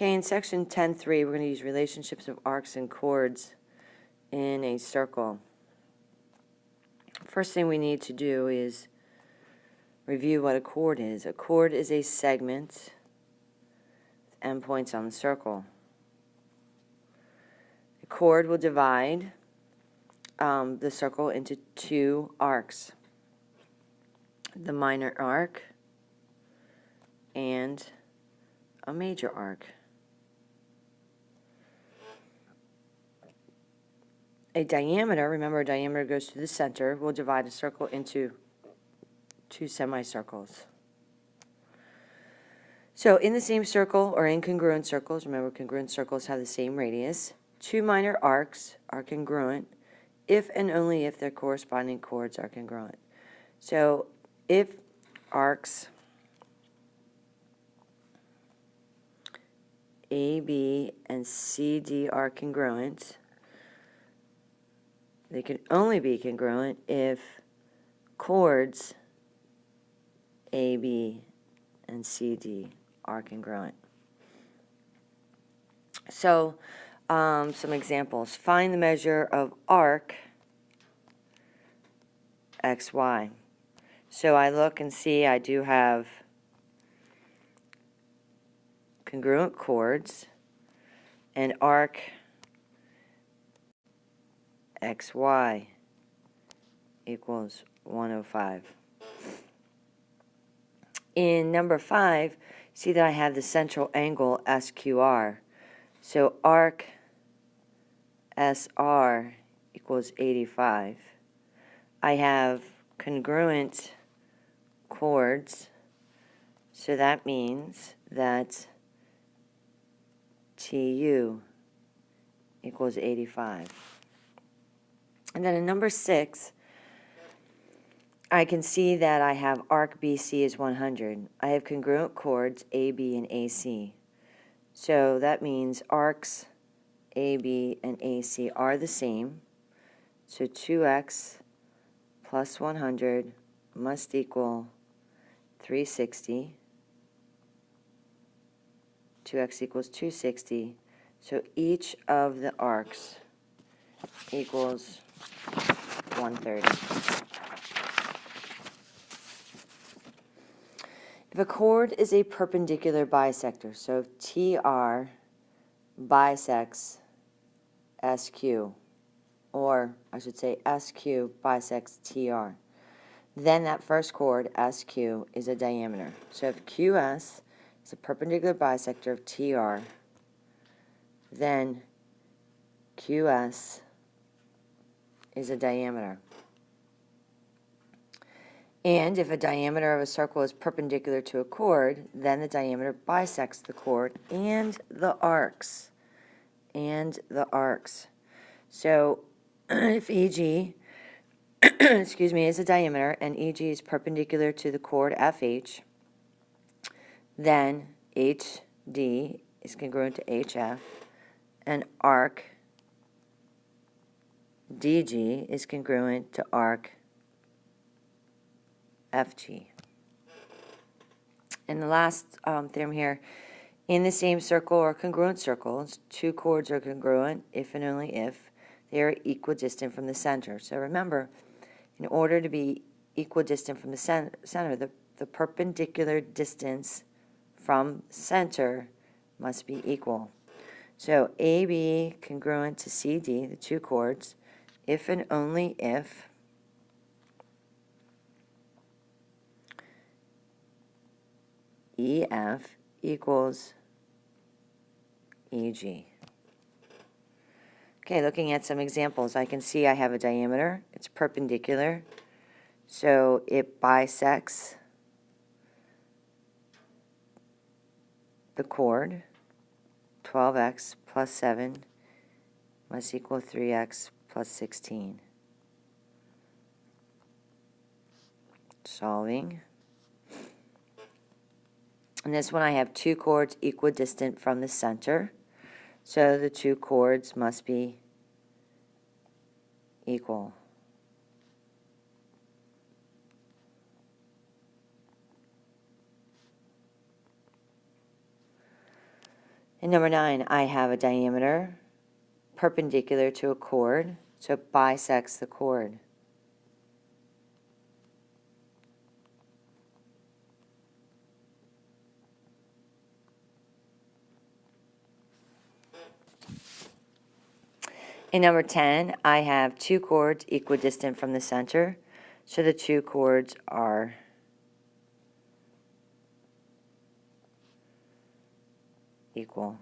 Okay, in section 10.3, we're going to use relationships of arcs and chords in a circle. First thing we need to do is review what a chord is. A chord is a segment with endpoints on the circle. A chord will divide the circle into two arcs, the minor arc and a major arc. A diameter, remember a diameter goes to the center, will divide a circle into two semicircles. So in the same circle or in congruent circles, remember congruent circles have the same radius, two minor arcs are congruent if and only if their corresponding chords are congruent. So if arcs AB and CD are congruent, they can only be congruent if chords AB and CD are congruent. So, some examples. Find the measure of arc XY. So I look and see I do have congruent chords, and arc XY equals 105. In number 5, see that I have the central angle SQR. So arc SR equals 85. I have congruent chords, so that means that TU equals 85. And then in number 6, I can see that I have arc BC is 100. I have congruent chords AB and AC. So that means arcs AB and AC are the same. So 2x plus 100 must equal 360. 2x equals 260. So each of the arcs equals 130. If a chord is a perpendicular bisector, so if TR bisects SQ, or I should say SQ bisects TR, then that first chord, SQ, is a diameter. So if QS is a perpendicular bisector of TR, then QS is a diameter. And if a diameter of a circle is perpendicular to a chord, then the diameter bisects the chord and the arcs. So if EG excuse me, is a diameter and EG is perpendicular to the chord FH, then HD is congruent to HF, and arc DG is congruent to arc FG. And the last theorem here, in the same circle or congruent circles, two chords are congruent if and only if they are equidistant from the center. So remember, in order to be equidistant from the center, the perpendicular distance from center must be equal. So AB congruent to CD, the two chords, if and only if EF equals EG. Okay, looking at some examples, I can see I have a diameter. It's perpendicular, so it bisects the chord. 12x plus 7 must equal 3x plus 16. Solving. In this one, I have two chords equidistant from the center, so the two chords must be equal. In number 9, I have a diameter perpendicular to a chord, so it bisects the chord. In number 10, I have 2 chords equidistant from the center, so the 2 chords are equal.